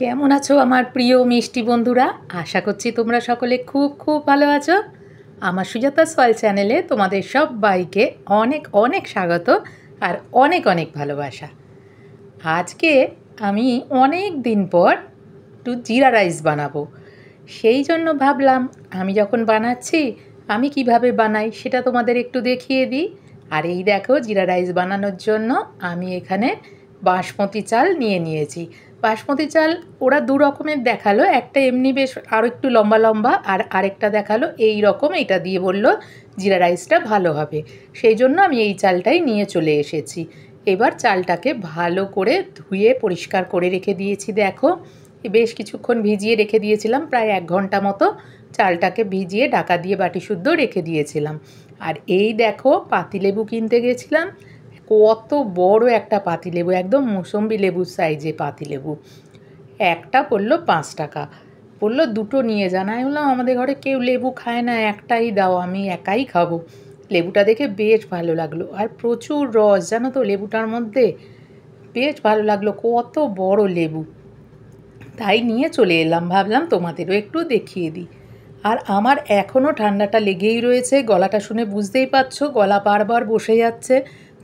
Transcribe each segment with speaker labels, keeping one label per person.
Speaker 1: কেমন আছো আমার প্রিয় মিষ্টি বন্ধুরা? আশা করছি তোমরা সকলে খুব খুব ভালো আছো। আমার সুজাতা সয়েল চ্যানেলে তোমাদের সবাইকে অনেক অনেক স্বাগত আর অনেক অনেক ভালোবাসা। আজকে আমি অনেক দিন পর একটু জিরা রাইস বানাবো। সেই জন্য ভাবলাম আমি যখন বানাচ্ছি আমি কিভাবে বানাই সেটা তোমাদের একটু দেখিয়ে দিই। আর এই দেখো, জিরা রাইস বানানোর জন্য আমি এখানে বাসমতি চাল নিয়ে নিয়েছি। বাসমতি চাল ওরা দু রকমের দেখালো, একটা এমনি বেশ আরও একটু লম্বা লম্বা, আর আরেকটা দেখালো এই রকম, এটা দিয়ে বললো জিরা রাইসটা ভালো হবে। সেই জন্য আমি এই চালটাই নিয়ে চলে এসেছি। এবার চালটাকে ভালো করে ধুয়ে পরিষ্কার করে রেখে দিয়েছি। দেখো, বেশ কিছুক্ষণ ভিজিয়ে রেখে দিয়েছিলাম, প্রায় 1 ঘন্টা মতো চালটাকে ভিজিয়ে ঢাকা দিয়ে বাটি শুদ্ধ রেখে দিয়েছিলাম। আর এই দেখো, পাতিলেবু কিনতে গেছিলাম। কত বড় একটা পাতিলেবু, একদম মৌসম্বি লেবুর সাইজে পাতিলেবু। একটা পড়লো 5 টাকা। বললো দুটো নিয়ে যান। আমি বললাম আমাদের ঘরে কেউ লেবু খায় না, একটাই দাও, আমি একাই খাবো। লেবুটা দেখে বেশ ভালো লাগলো, আর প্রচুর রস জানো তো লেবুটার মধ্যে। বেশ ভালো লাগলো, কত বড় লেবু। তাই নিয়ে চলে এলাম, ভাবলাম তোমাদেরও একটু দেখিয়ে দিই। আর আমার এখনও ঠান্ডাটা লেগেই রয়েছে, গলাটা শুনে বুঝতেই পারছো গলা বারবার বসে যাচ্ছে,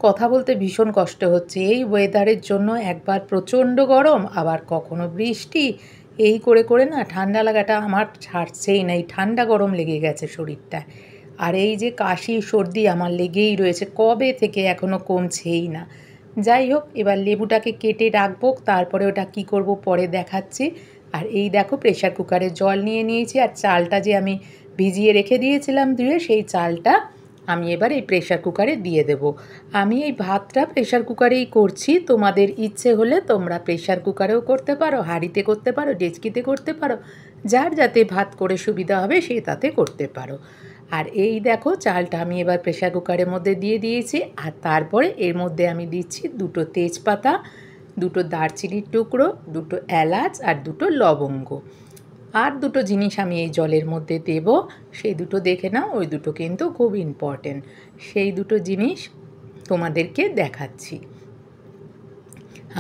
Speaker 1: কথা বলতে ভীষণ কষ্ট হচ্ছে। এই ওয়েদারের জন্য একবার প্রচণ্ড গরম, আবার কখনো বৃষ্টি, এই করে করে না ঠান্ডা লাগাটা আমার ছাড়ছেই না। এই ঠান্ডা গরম লেগে গেছে শরীরটা। আর এই যে কাশি সর্দি আমার লেগেই রয়েছে কবে থেকে, এখনও কমছেই না। যাই হোক, এবার লেবুটাকে কেটে রাখবো, তারপরে ওটা কি করব পরে দেখাচ্ছি। আর এই দেখো, প্রেশার কুকারে জল নিয়ে নিয়েছি, আর চালটা যে আমি ভিজিয়ে রেখে দিয়েছিলাম ধুয়ে, সেই চালটা আমি এবার এই প্রেশার কুকারে দিয়ে দেব। আমি এই ভাতটা প্রেশার কুকারেই করছি, তোমাদের ইচ্ছে হলে তোমরা প্রেশার কুকারেও করতে পারো, হাঁড়িতে করতে পারো, ডেচকিতে করতে পারো, যার যাতে ভাত করে সুবিধা হবে সে তাতে করতে পারো। আর এই দেখো, চালটা আমি এবার প্রেশার কুকারের মধ্যে দিয়ে দিয়েছি, আর তারপরে এর মধ্যে আমি দিচ্ছি 2টো তেজপাতা, 2টো দারচিনির টুকরো, 2টো এলাচ আর 2টো লবঙ্গ। আর 2টো জিনিস আমি এই জলের মধ্যে দেব, সেই 2টো দেখে নাও, ওই 2টো কিন্তু খুব ইম্পর্টেন্ট। সেই 2টো জিনিস তোমাদেরকে দেখাচ্ছি।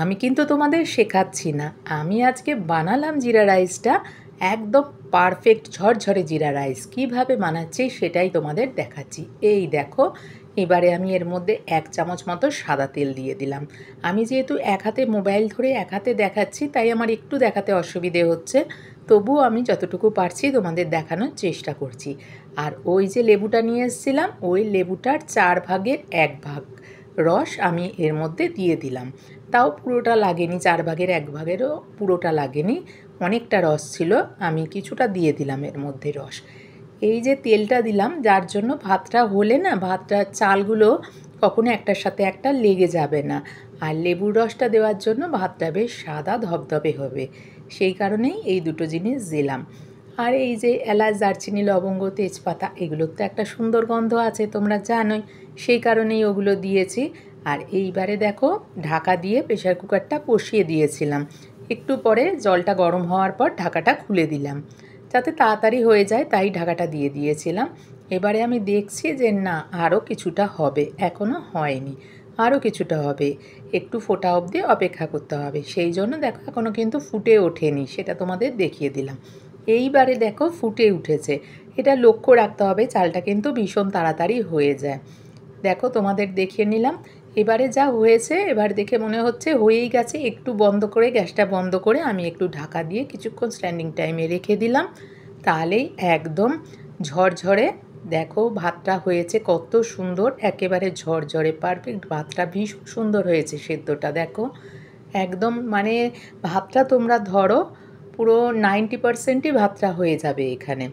Speaker 1: আমি কিন্তু তোমাদের শেখাচ্ছি না, আমি আজকে বানালাম জিরা রাইসটা, একদম পারফেক্ট ঝরঝরে জিরা রাইস কীভাবে বানাচ্ছি সেটাই তোমাদের দেখাচ্ছি। এই দেখো, এবারে আমি এর মধ্যে 1 চামচ মতো সাদা তেল দিয়ে দিলাম। আমি যেহেতু এক হাতে মোবাইল ধরে এক হাতে দেখাচ্ছি, তাই আমার একটু দেখাতে অসুবিধে হচ্ছে, তবুও আমি যতটুকু পারছি তোমাদের দেখানোর চেষ্টা করছি। আর ওই যে লেবুটা নিয়ে এসেছিলাম, ওই লেবুটার 4 ভাগের 1 ভাগ রস আমি এর মধ্যে দিয়ে দিলাম। তাও পুরোটা লাগেনি, 4 ভাগের 1 ভাগেরও পুরোটা লাগেনি, অনেকটা রস ছিল, আমি কিছুটা দিয়ে দিলাম এর মধ্যে রস। এই যে তেলটা দিলাম, যার জন্য ভাতটা হলে না, ভাতটা চালগুলো কখনো একটার সাথে একটা লেগে যাবে না। আর লেবুর রসটা দেওয়ার জন্য ভাতটা বেশ সাদা ধবধবে হবে, সেই কারণেই এই 2টো জিনিস দিলাম। আর এই যে এলাচ, দারচিনি, লবঙ্গ, তেজপাতা, এগুলোর তো একটা সুন্দর গন্ধ আছে তোমরা জানোই, সেই কারণেই ওগুলো দিয়েছি। আর এইবারে দেখো, ঢাকা দিয়ে প্রেশার কুকারটা বসিয়ে দিয়েছিলাম। একটু পরে জলটা গরম হওয়ার পর ঢাকাটা খুলে দিলাম, যাতে তাড়াতাড়ি হয়ে যায়, তাই ঢাকাটা দিয়ে দিয়েছিলাম। এবারে আমি দেখছি যে না, আরও কিছুটা হবে, এখনও হয়নি, আরও কিছুটা হবে, একটু ফোটা অবধি অপেক্ষা করতে হবে। সেই জন্য দেখো এখনও কিন্তু ফুটে ওঠেনি, সেটা তোমাদের দেখিয়ে দিলাম। এইবারে দেখো ফুটে উঠেছে, এটা লক্ষ্য রাখতে হবে, চালটা কিন্তু ভীষণ তাড়াতাড়ি হয়ে যায়। দেখো তোমাদের দেখিয়ে নিলাম। এবারে যা হয়েছে, এবার দেখে মনে হচ্ছে হয়েই গেছে। একটু বন্ধ করে, গ্যাসটা বন্ধ করে আমি একটু ঢাকা দিয়ে কিছুক্ষণ স্ট্যান্ডিং টাইমে রেখে দিলাম, তাহলেই একদম ঝরঝরে দেখো ভাতটা হয়েছে, কত সুন্দর, একেবারে ঝরঝরে পারফেক্ট ভাতটা, ভীষণ সুন্দর হয়েছে সেদ্ধটা। দেখো একদম মানে ভাতটা তোমরা ধরো পুরো 90%ই ভাতটা হয়ে যাবে, এখানে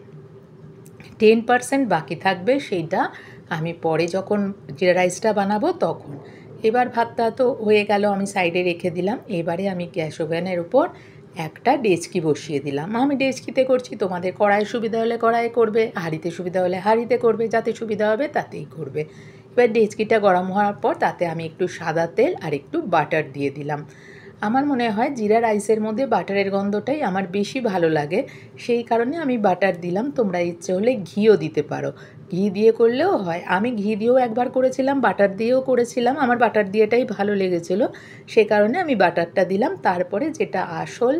Speaker 1: 10% বাকি থাকবে, সেইটা আমি পরে যখন জিরা রাইসটা বানাবো তখন। এবার ভাতটা তো হয়ে গেল, আমি সাইডে রেখে দিলাম। এবারে আমি গ্যাস ওভেনের উপর একটা ডেচকি বসিয়ে দিলাম। আমি ডেচকিতে করছি, তোমাদের কড়াই সুবিধা হলে কড়াই করবে, হাঁড়িতে সুবিধা হলে হাঁড়িতে করবে, যাতে সুবিধা হবে তাতেই করবে। এবার ডেচকিটা গরম হওয়ার পর তাতে আমি একটু সাদা তেল আর একটু বাটার দিয়ে দিলাম। আমার মনে হয় জিরা রাইসের মধ্যে বাটারের গন্ধটাই আমার বেশি ভালো লাগে, সেই কারণে আমি বাটার দিলাম। তোমরা ইচ্ছে হলে ঘিও দিতে পারো, ঘি দিয়ে করলেও হয়। আমি ঘি দিয়েও একবার করেছিলাম, বাটার দিয়েও করেছিলাম, আমার বাটার দিয়েটাই ভালো লেগেছিলো, সে কারণে আমি বাটারটা দিলাম। তারপরে যেটা আসল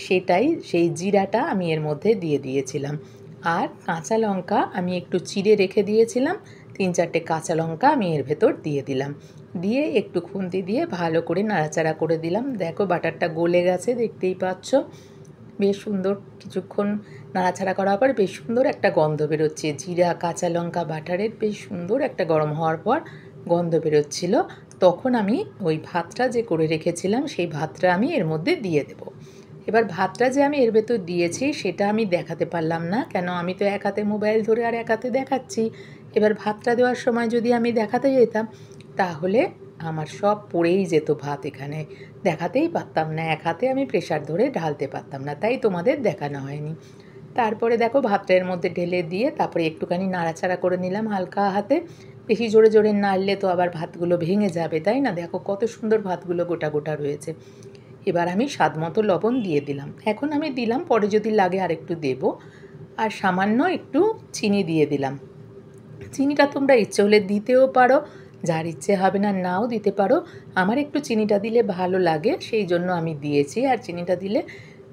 Speaker 1: সেটাই, সেই জিরাটা আমি এর মধ্যে দিয়ে দিয়েছিলাম। আর কাঁচা লঙ্কা আমি একটু চিড়ে রেখে দিয়েছিলাম, 3-4টে কাঁচা লঙ্কা আমি এর ভেতর দিয়ে দিলাম। দিয়ে একটু খুন্তি দিয়ে ভালো করে নাড়াচাড়া করে দিলাম। দেখো বাটারটা গলে গেছে, দেখতেই পাচ্ছ। বেশ সুন্দর কিছুক্ষণ নাড়াচাড়া করার পর বেশ সুন্দর একটা গন্ধ বেরোচ্ছে, জিরা কাঁচা লঙ্কা বাটারের বেশ সুন্দর একটা গরম হওয়ার পর গন্ধ বেরোচ্ছিল। তখন আমি ওই ভাতটা যে করে রেখেছিলাম সেই ভাতটা আমি এর মধ্যে দিয়ে দেব। এবার ভাতটা যে আমি এর ভেতর দিয়েছি সেটা আমি দেখাতে পারলাম না, কেন আমি তো এক হাতে মোবাইল ধরে আর এক হাতে দেখাচ্ছি। এবার ভাতটা দেওয়ার সময় যদি আমি দেখাতে যেতাম তাহলে আমার সব পড়েই যেত ভাত, এখানে দেখাতেই পারতাম না, এক হাতে আমি প্রেসার ধরে ঢালতে পারতাম না, তাই তোমাদের দেখানো হয়নি। তারপরে দেখো ভাতটা এর মধ্যে ঢেলে দিয়ে তারপরে একটুখানি নাড়াচাড়া করে নিলাম হালকা হাতে। বেশি জোরে জোরে নাড়লে তো আবার ভাতগুলো ভেঙে যাবে, তাই না? দেখো কত সুন্দর ভাতগুলো গোটা গোটা রয়েছে। এবার আমি স্বাদ মতো লবণ দিয়ে দিলাম, এখন আমি দিলাম, পরে যদি লাগে আর একটু দেব। আর সামান্য একটু চিনি দিয়ে দিলাম। চিনিটা তোমরা ইচ্ছে হলে দিতেও পারো, যার ইচ্ছে হবে না নাও দিতে পারো। আমার একটু চিনিটা দিলে ভালো লাগে, সেই জন্য আমি দিয়েছি। আর চিনিটা দিলে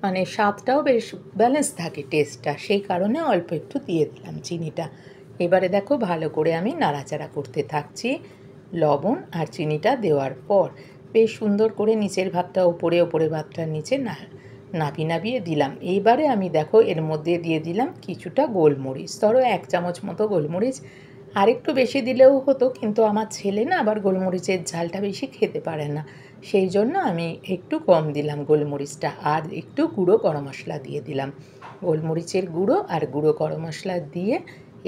Speaker 1: মানে স্বাদটাও বেশ ব্যালেন্স থাকে, টেস্টটা, সেই কারণে অল্প একটু দিয়ে দিলাম চিনিটা। এবারে দেখো ভালো করে আমি নাড়াচাড়া করতে থাকছি। লবণ আর চিনিটা দেওয়ার পর বেশ সুন্দর করে নিচের ভাতটা ওপরে, ওপরে ভাতটা নিচে নাবিয়ে দিলাম। এইবারে আমি দেখো এর মধ্যে দিয়ে দিলাম কিছুটা গোলমরিচ, ধরো 1 চামচ মতো গোলমরিচ। আরেকটু বেশি দিলেও হতো, কিন্তু আমার ছেলে না আবার গোলমরিচের ঝালটা বেশি খেতে পারে না, সেই জন্য আমি একটু কম দিলাম গোলমরিচটা। আর একটু গুঁড়ো গরম মশলা দিয়ে দিলাম, গোলমরিচের গুঁড়ো আর গুঁড়ো গরম মশলা দিয়ে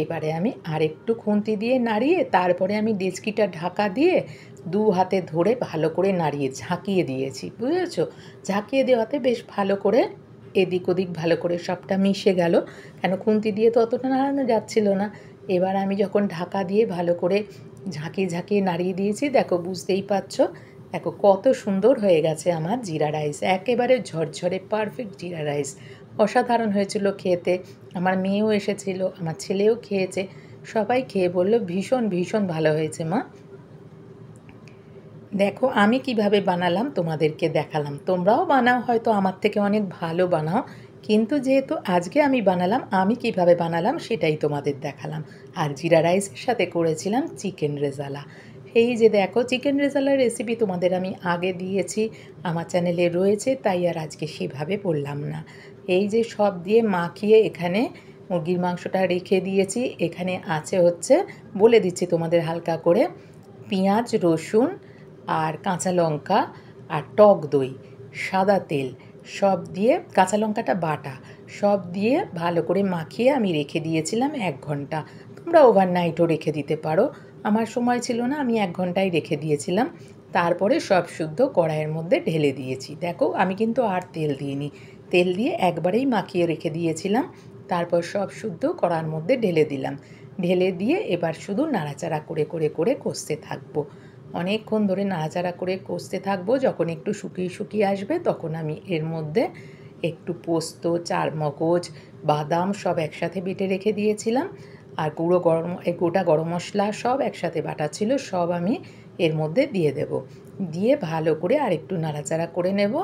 Speaker 1: এবারে আমি আরেকটু খুন্তি দিয়ে নাড়িয়ে তারপরে আমি ডেচকিটা ঢাকা দিয়ে 2 হাতে ধরে ভালো করে নাড়িয়ে ঝাঁকিয়ে দিয়েছি, বুঝেছো? ঝাঁকিয়ে দেওয়াতে বেশ ভালো করে এদিক ওদিক ভালো করে সবটা মিশে গেল, কেন খুন্তি দিয়ে তো অতটা নাড়ানো যাচ্ছিল না। এবার আমি যখন ঢাকা দিয়ে ভালো করে ঝাঁকিয়ে ঝাঁকিয়ে নাড়িয়ে দিয়েছি, দেখো বুঝতেই পারছো, দেখো কত সুন্দর হয়ে গেছে আমার জিরা রাইস, একেবারে ঝরঝরে পারফেক্ট জিরা রাইস। অসাধারণ হয়েছিল খেতে। আমার মেয়েও এসেছিল, আমার ছেলেও খেয়েছে, সবাই খেয়ে বলল ভীষণ ভীষণ ভালো হয়েছে মা। দেখো আমি কিভাবে বানালাম তোমাদেরকে দেখালাম, তোমরাও বানাও, হয়তো আমার থেকে অনেক ভালো বানাও, কিন্তু যেহেতু আজকে আমি বানালাম, আমি কিভাবে বানালাম সেটাই তোমাদের দেখালাম। আর জিরা রাইসের সাথে করেছিলাম চিকেন রেজালা। এই যে দেখো চিকেন রেজালার রেসিপি তোমাদের আমি আগে দিয়েছি, আমার চ্যানেলে রয়েছে, তাই আর আজকে সেভাবে বললাম না। এই যে সব দিয়ে মাখিয়ে এখানে মুরগির মাংসটা রেখে দিয়েছি, এখানে আছে হচ্ছে, বলে দিচ্ছি তোমাদের হালকা করে, পেঁয়াজ রসুন আর কাঁচা লঙ্কা আর টক দই, সাদা তেল, সব দিয়ে, কাঁচা লঙ্কাটা বাটা, সব দিয়ে ভালো করে মাখিয়ে আমি রেখে দিয়েছিলাম 1 ঘন্টা। তোমরা ওভারনাইটও রেখে দিতে পারো, আমার সময় ছিল না, আমি 1 ঘন্টাই রেখে দিয়েছিলাম। তারপরে সব শুদ্ধ কড়াইয়ের মধ্যে ঢেলে দিয়েছি। দেখো আমি কিন্তু আর তেল দিইনি, তেল দিয়ে একবারেই মাখিয়ে রেখে দিয়েছিলাম। তারপর সব শুদ্ধ কড়ার মধ্যে ঢেলে দিলাম, ঢেলে দিয়ে এবার শুধু নাড়াচাড়া করে করে করে কষতে থাকবো, অনেকক্ষণ ধরে নাড়াচাড়া করে কষতে থাকবো। যখন একটু শুকিয়ে শুকিয়ে আসবে তখন আমি এর মধ্যে একটু পোস্ত, চারমগজ, বাদাম সব একসাথে বেটে রেখে দিয়েছিলাম, আর গোটা গরম মশলা সব একসাথে বাটা ছিল, সব আমি এর মধ্যে দিয়ে দেব। দিয়ে ভালো করে আর একটু নাড়াচাড়া করে নেব,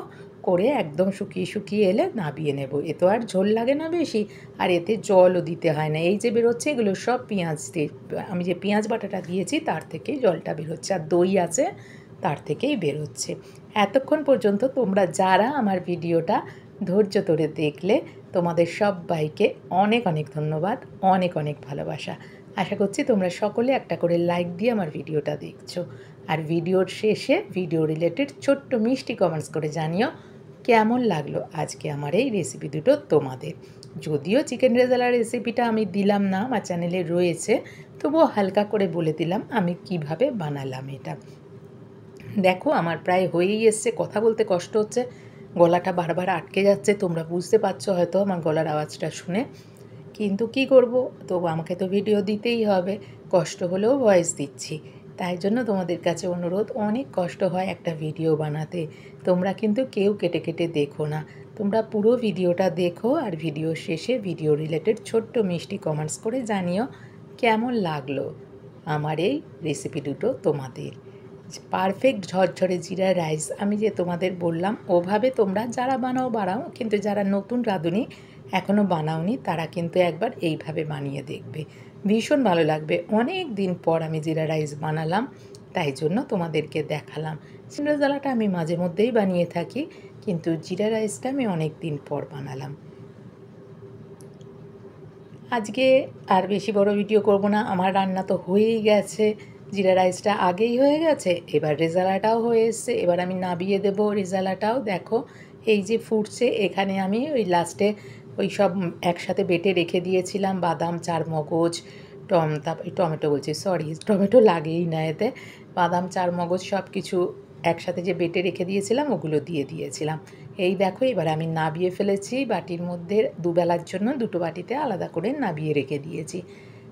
Speaker 1: করে একদম শুকিয়ে শুকিয়ে এলে নাবিয়ে নেব। এ তো আর ঝোল লাগে না বেশি, আর এতে জলও দিতে হয় না। এই যে বেরোচ্ছে এগুলো সব পেঁয়াজ দিয়ে, আমি যে পেঁয়াজ বাটাটা দিয়েছি তার থেকেই জলটা বেরোচ্ছে, আর দই আছে তার থেকেই বেরোচ্ছে। এতক্ষণ পর্যন্ত তোমরা যারা আমার ভিডিওটা ধৈর্য ধরে দেখলে, তোমাদের সবাইকে অনেক অনেক ধন্যবাদ, অনেক অনেক ভালোবাসা। আশা করছি তোমরা সকলে একটা করে লাইক দিয়ে আমার ভিডিওটা দেখছো, আর ভিডিওর শেষে ভিডিও রিলেটেড ছোট্ট মিষ্টি কমেন্টস করে জানিও কেমন লাগলো আজকে আমার এই রেসিপি দুটো তোমাদের। যদিও চিকেন রেজালার রেসিপিটা আমি দিলাম না, আমার চ্যানেলে রয়েছে, তবুও হালকা করে বলে দিলাম আমি কিভাবে বানালাম এটা। দেখো আমার প্রায় হয়েই এসছে, কথা বলতে কষ্ট হচ্ছে, গলাটা বারবার আটকে যাচ্ছে, তোমরা বুঝতে পারছো হয়তো আমার গলার আওয়াজটা শুনে, কিন্তু কি করব, তবু আমাকে তো ভিডিও দিতেই হবে, কষ্ট হলেও ভয়েস দিচ্ছি। তাই জন্য তোমাদের কাছে অনুরোধ, অনেক কষ্ট হয় একটা ভিডিও বানাতে। তোমরা কিন্তু কেউ কেটে কেটে দেখো না, তোমরা পুরো ভিডিওটা দেখো আর ভিডিও শেষে ভিডিও রিলেটেড ছোট্ট মিষ্টি কমেন্টস করে জানিও কেমন লাগলো আমার এই রেসিপি দুটো তোমাদের। পারফেক্ট ঝরঝরে জিরা রাইস আমি যে তোমাদের বললাম ওভাবে তোমরা যারা বানাও, কিন্তু যারা নতুন রাঁধুনি এখনও বানাওনি তারা কিন্তু একবার এইভাবে বানিয়ে দেখবে, ভীষণ ভালো লাগবে। অনেক দিন পর আমি জিরা রাইস বানালাম, তাই জন্য তোমাদেরকে দেখালাম। রেজালাটা আমি মাঝে মধ্যেই বানিয়ে থাকি, কিন্তু জিরা রাইসটা আমি অনেক দিন পর বানালাম। আজকে আর বেশি বড় ভিডিও করব না, আমার রান্না তো হয়েই গেছে, জিরা রাইসটা আগেই হয়ে গেছে, এবার রেজালাটাও হয়ে এসছে, এবার আমি নাবিয়ে দেবো রেজালাটাও। দেখো এই যে ফুটছে, এখানে আমি ওই লাস্টে ওই সব একসাথে বেটে রেখে দিয়েছিলাম বাদাম, চারমগজ, তারপর টমেটো বলছি, সরি টমেটো লাগেই না এতে, বাদাম, চারমগজ সব কিছু একসাথে যে বেটে রেখে দিয়েছিলাম ওগুলো দিয়ে দিয়েছিলাম। এই দেখো এবার আমি নাবিয়ে ফেলেছি বাটির মধ্যে, দুবেলার জন্য দুটো বাটিতে আলাদা করে নাবিয়ে রেখে দিয়েছি,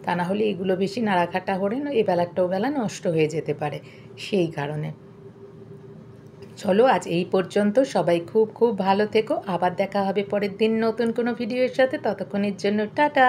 Speaker 1: তা না হলে এগুলো বেশি নাড়াঘাটা হলে না এই বেলাটাও বেলা নষ্ট হয়ে যেতে পারে, সেই কারণে। চলো আজ এই পর্যন্ত, সবাই খুব খুব ভালো থেকো, আবার দেখা হবে পরের দিন নতুন কোনো ভিডিওর সাথে, ততক্ষণের জন্য টাটা।